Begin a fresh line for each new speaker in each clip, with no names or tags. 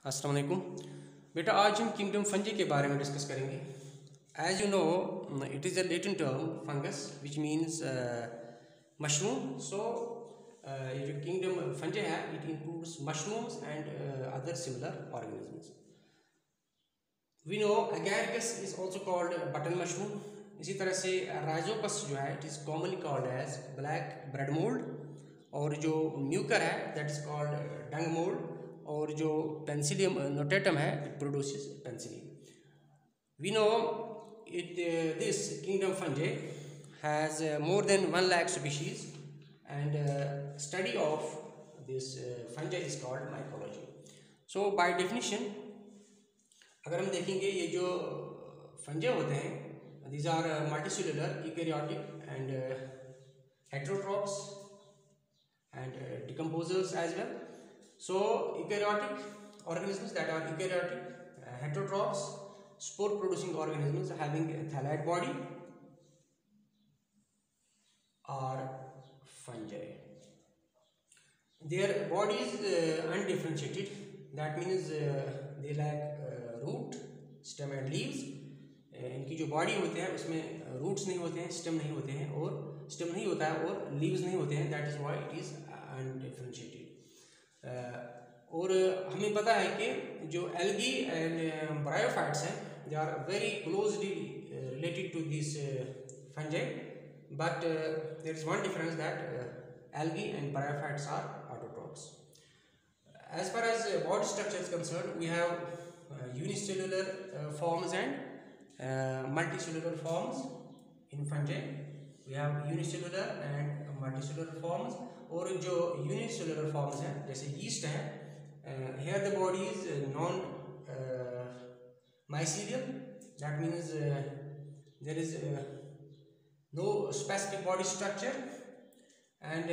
अस्सलाम वालेकुम बेटा, आज हम किंगडम फंजी के बारे में डिस्कस करेंगे। As you know, it is a Latin term fungus which means mushroom. So ये जो किंगडम फंजी है it includes mushrooms and other similar organisms. We know Agaricus is also called button mushroom. इसी तरह से Rhizopus जो है it is commonly called as black bread mould, और जो म्यूकर है that is called dung mould, और जो पेंसिलियम नोटेटम है it produces penicillium. We no it this kingdom fungi has more than 1 lakh species, and study of this fungi is called mycology. So by definition अगर हम देखेंगे ये जो फंजे होते हैं these are multicellular, eukaryotic and heterotrophs and decomposers as well. So eukaryotic organisms, that are eukaryotic, heterotrophs, spore producing organisms having a thalate body are fungi. Their body is undifferentiated, that means they lack root, stem and leaves. इनकी जो body होते हैं उसमें roots नहीं होते हैं, stem नहीं होते हैं, और स्टेम नहीं होता है और लीव्स नहीं होते हैं, that is why it is undifferentiated. और हमें पता है कि जो एल्गी एंड ब्रायोफाइट्स हैं they are very closely related to this fungi, but there is one difference that algae and bryophytes are autotrophs. As far as body structure is concerned, we have unicellular forms and multicellular forms in fungi. We have unicellular and multicellular forms. और जो unicellular forms हैं जैसे yeast है, here the body is non mycelial, that means there is no specific body structure, and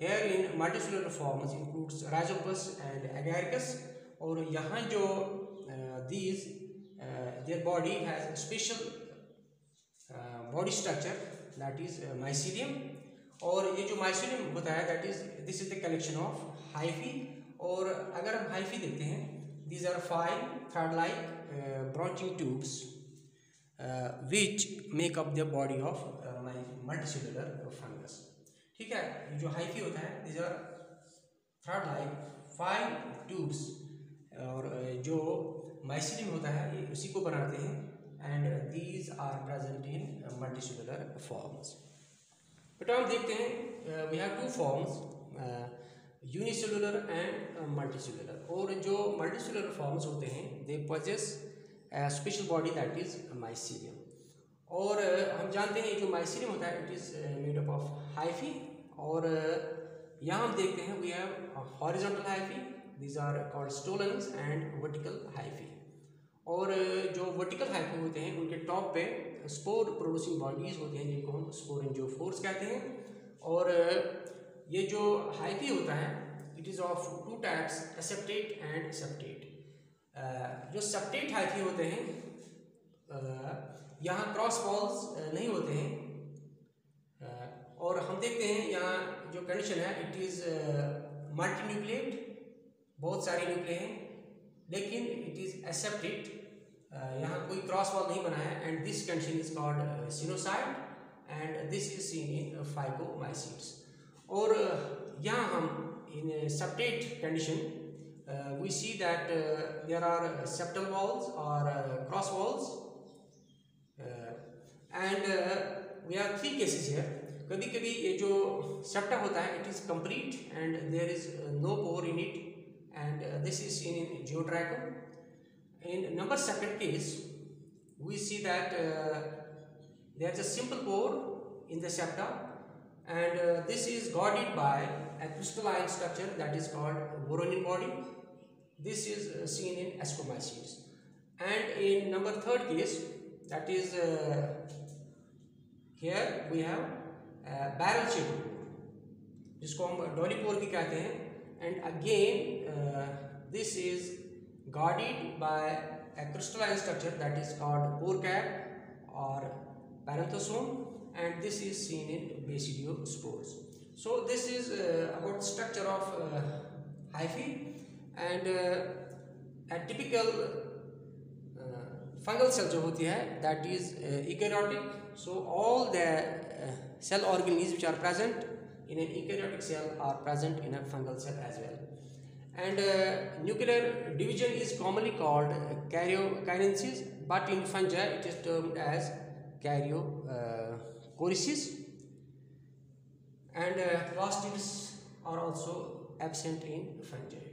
here in multicellular forms includes rhizopus and agaricus, और यहाँ जो these their body has a special body structure that is mycelium, और ये जो mycelium होता है that is this is the collection of hyphae। और अगर हम hyphae देखते हैं these are 5 thread-like branching tubes which make up the body of multicellular fungus। ठीक है, ये जो hyphae होता है these are thread-like 5 tubes, और जो mycelium होता है ये उसी को बनाते हैं, and these are present in multicellular forms। बेटा हम देखते हैं we have two forms, unicellular and multicellular, और जो multicellular forms होते हैं they possess a special body that is mycelium। और हम जानते हैं जो mycelium होता है it is made up of hyphae, और यहाँ हम देखते हैं we have horizontal hyphae, these are called stolons, and vertical hyphae। और जो वर्टिकल हाइफी होते हैं उनके टॉप पे स्पोर प्रोड्यूसिंग बॉडीज होते हैं जिनको हम स्पोरेंजियोफोर्स कहते हैं। और ये जो हाइफी होता है it is of 2 types, aseptate and septate. जो सेप्टेट हाइफी होते हैं यहाँ क्रॉस वॉल्स नहीं होते हैं, और हम देखते हैं यहाँ जो कंडीशन है इट इज़ मल्टी न्यूक्लिएट, बहुत सारे न्यूक्लिए हैं, लेकिन इट इज़ एसेप्टेट, यहाँ कोई क्रॉस वॉल नहीं बना है, and this condition is called coenocytic, and this is seen in phycomycetes. और यहाँ हम in septate condition we see that there are septal walls or cross walls, and we have 3 cases here. कभी कभी ये जो सेप्टा होता है it is complete and there is no pore in it, and this is seen in Geodraco. In number 2nd case, we see that there is a simple pore in the septa, and this is guarded by a crystalline structure that is called Voronine body. This is seen in Ascomycetes. And in number 3rd case, that is here we have barrel shaped pore, जिसको हम डॉली पोर भी कहते हैं, and again this is guarded by a crystalline structure that is called pore cap or parenthosome, and this is seen in basidiospores. So this is about structure of hyphae, and typical fungal cell जो होती है, that is eukaryotic. So all the cell organisms which are present in an eukaryotic cell are present in a fungal cell as well. And nuclear division is commonly called karyokinesis, but in fungi it is termed as karyochoresis. And plastids are also absent in fungi.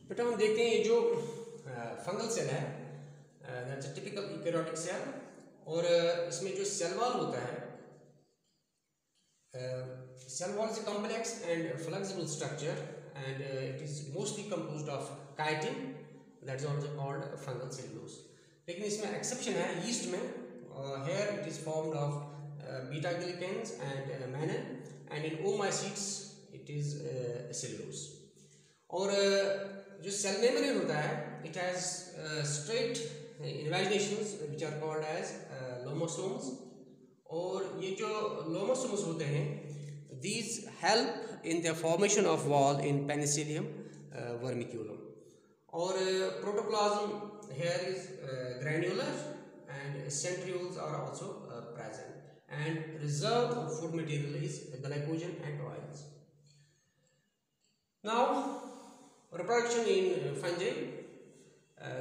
बेटा हम देखते हैं ये जो fungal cell है, that's a typical eukaryotic cell, और इसमें जो सेल वॉल होता है, cell wall is a complex and flexible structure and it is mostly composed of chitin, that is also called fungal cellulose. लेकिन इसमें एक्सेप्शन है yeast में. Here it is formed of beta glucans and mannan, and in oocytes it is cellulose. और जो cell membrane होता है, it has straight invaginations which are called as lomosomes. और ये जो lomosomes होते हैं, these help in the formation of wall in Penicillium vermiculum. Or protoplasm here is granular, and centrioles are also present, and reserve food material is glycogen and oils. Now reproduction in fungi,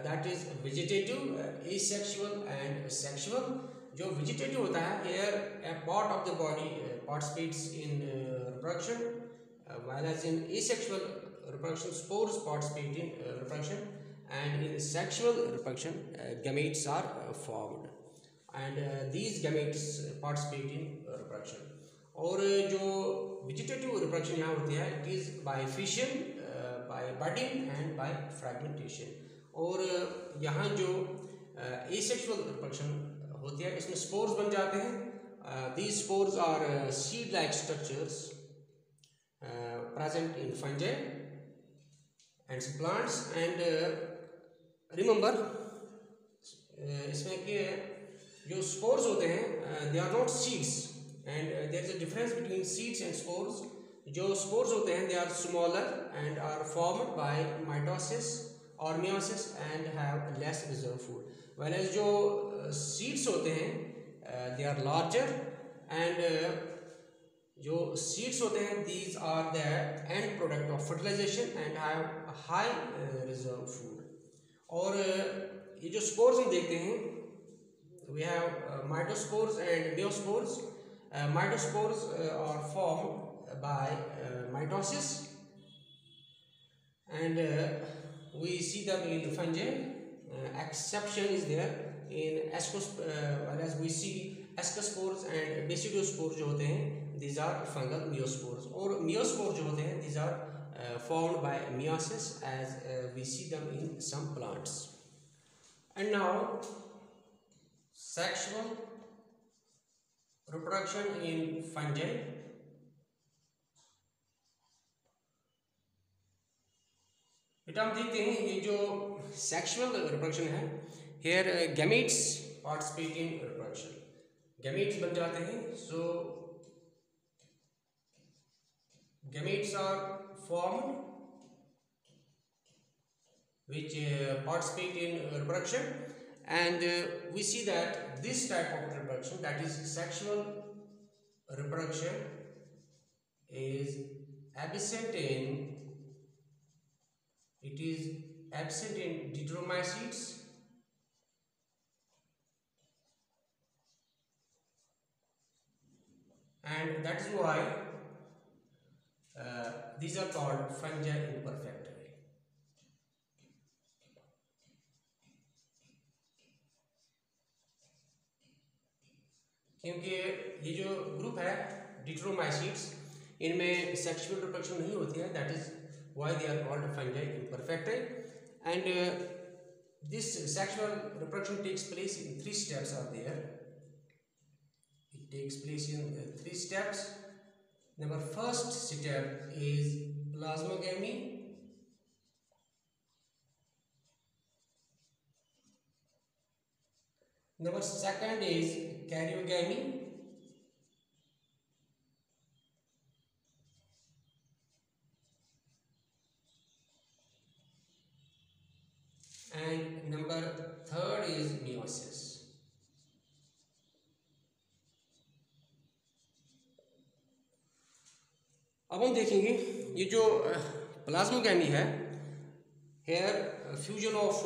that is vegetative, asexual and sexual. जो vegetative होता है, here a part of the body participates in reproduction, while as in asexual reproduction spores participate in reproduction, and in sexual reproduction gametes are formed, and these gametes participate in reproduction. और जो vegetative reproduction यहाँ होती है, it is by fission, by budding and by fragmentation. और यहाँ जो asexual reproduction होती है, इसमें स्पोर्स बन जाते हैं. These spores are seed-like structures present in fungi and plants. And remember, इसमें कि जो spores होते हैं, they are not seeds, and there is a difference between seeds and spores. जो spores होते हैं, they are smaller and are formed by mitosis or meiosis and have less reserve food. Whereas जो seeds होते हैं, they are larger, and जो seeds होते हैं, these are the end product of fertilization and have a high reserve food. और ये जो spores हम देखते हैं, we have mitospores and meiospores. Mitospores are formed by mitosis, and we see them in fungi. Exception is there in whereas we see ascospores and basidospores जो होते हैं, these are fungal meiospores. और meiospores जो होते हैं, these are formed by meiosis, as we see them in some plants. And now sexual reproduction in fungi. बेटा हम देखते हैं ये जो सेक्सुअल रिप्रोडक्शन है, here gametes participate in reproduction. Gametes बन जाते हैं. So gametes are formed which participate in reproduction, and we see that this type of reproduction, that is sexual reproduction, is absent in deuteromycetes, and that is why these are called fungi imperfecta. क्योंकि ये जो group है deuteromycetes, इनमें sexual reproduction नहीं होती है, that is why they are called fungi imperfecta. And this sexual reproduction takes place in 3 steps are there. It takes place in 3 steps. Number first step is plasmogamy. Number second is karyogamy. अब हम देखेंगे ये जो plasmogamy है, here fusion of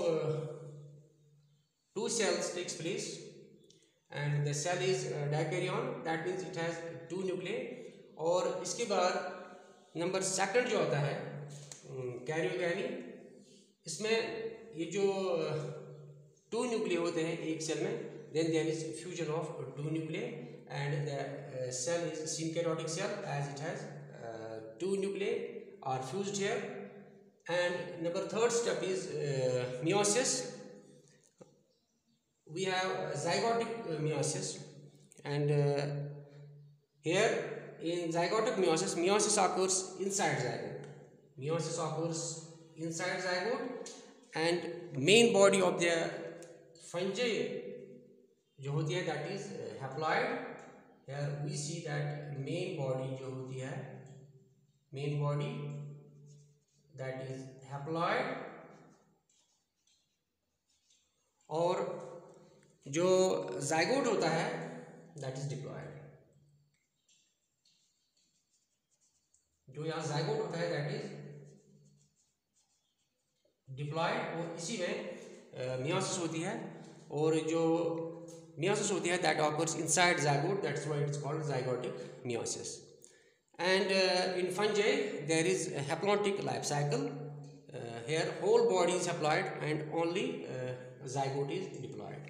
two cells takes place and the cell is dikaryon, that means it has two nuclei. और इसके बाद number second जो आता है कैरियोगैमी, इसमें ये जो टू न्यूक्लिय होते हैं एक सेल में, then there is fusion of two nuclei and the cell is synkaryotic cell as it has two nuclei are fused here. And number third step is meiosis. We have zygotic meiosis, and here in zygotic meiosis, meiosis occurs inside zygote. Meiosis occurs inside zygote, and main body of the fungi जो होती है that is haploid. Here we see that main body जो होती है, main body that is haploid, और जो zygote होता है that is diploid. जो यहाँ zygote होता है that is diploid, और इसी में meiosis होती है, और जो meiosis होती है that occurs inside zygote, that's why it's called zygotic meiosis. And in fungi there is a haplontic life cycle. Here whole body is haploid and only zygote is diploid.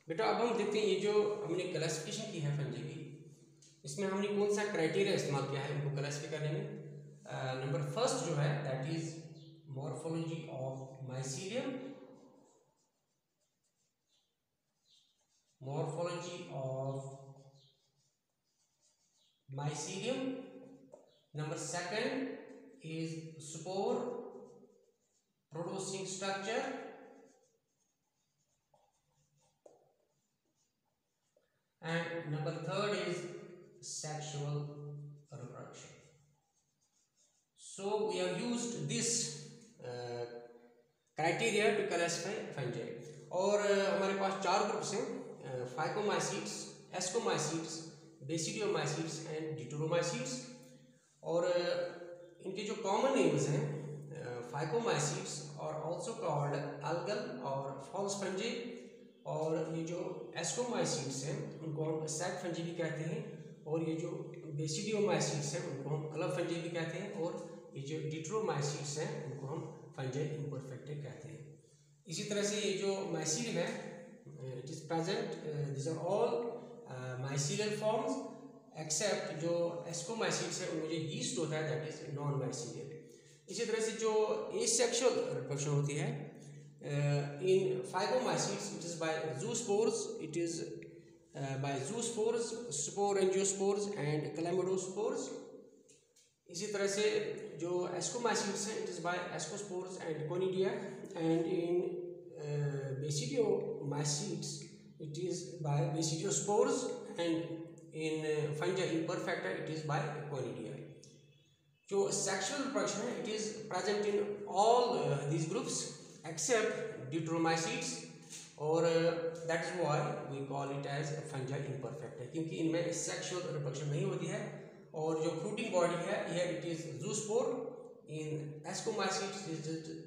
बेटा अब हम देखते हैं ये जो हमने क्लासिफिकेशन की है फंजी की, इसमें हमने कौन सा क्राइटेरिया इस्तेमाल किया है इनको क्लासिफाई करने में. नंबर फर्स्ट जो है that is morphology of mycelium. Morphology of mycelium. Number second is spore producing structure, and number third is sexual reproduction. So we have used this criteria to classify fungi. और हमारे पास चार groups हैं, phycomycetes, ascomycetes, बेसिडियोमाइसीट्स and डिटरोमाइसीट्स. और इनके जो common names हैं, phycomycetes और also called algal और फॉल्स फंजी, और ये जो एस्कोमाइसीट्स हैं उनको हम सैक फंजी भी कहते हैं, और ये जो बेसिडियोमाइसीट्स हैं उनको हम क्लब फंजी भी कहते हैं, और ये जो डिटरोमाइसीट्स हैं उनको हम फंजी इम्परफेक्ट कहते हैं. इसी तरह से ये जो माइसीलियम है, it is present, this are all mycelial forms except जो एस्कोमाइसीट्स है उनमें जो यीस्ट होता है दैट इज नॉन माइसीलियल. इसी तरह से जो एसेक्सुअल रिप्रोडक्शन होती है in phycomycetes, it is by zoospores, it is by zoospores, sporangiospores and chlamydospores. इसी तरह से जो एस्कोमाइसीट्स है it is by ascospores and conidia, and in basidiomycetes it is by basidiospores, and in fungi imperfecta it is by conidia. जो sexual reproduction है it is present in all these groups except deuteromycetes, और that is why we call it as fungi imperfecta, क्योंकि इनमें sexual reproduction नहीं होती है. और जो fruiting body है here it is zoospore, in ascomycetes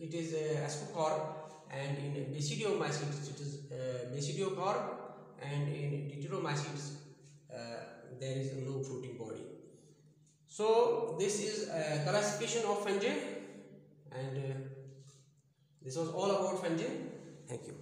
it is ascocarp, and in basidiomycetes it is basidiocarp, and in deuteromycetes there is no fruiting body. So this is classification of fungi, and this was all about fungi. Thank you.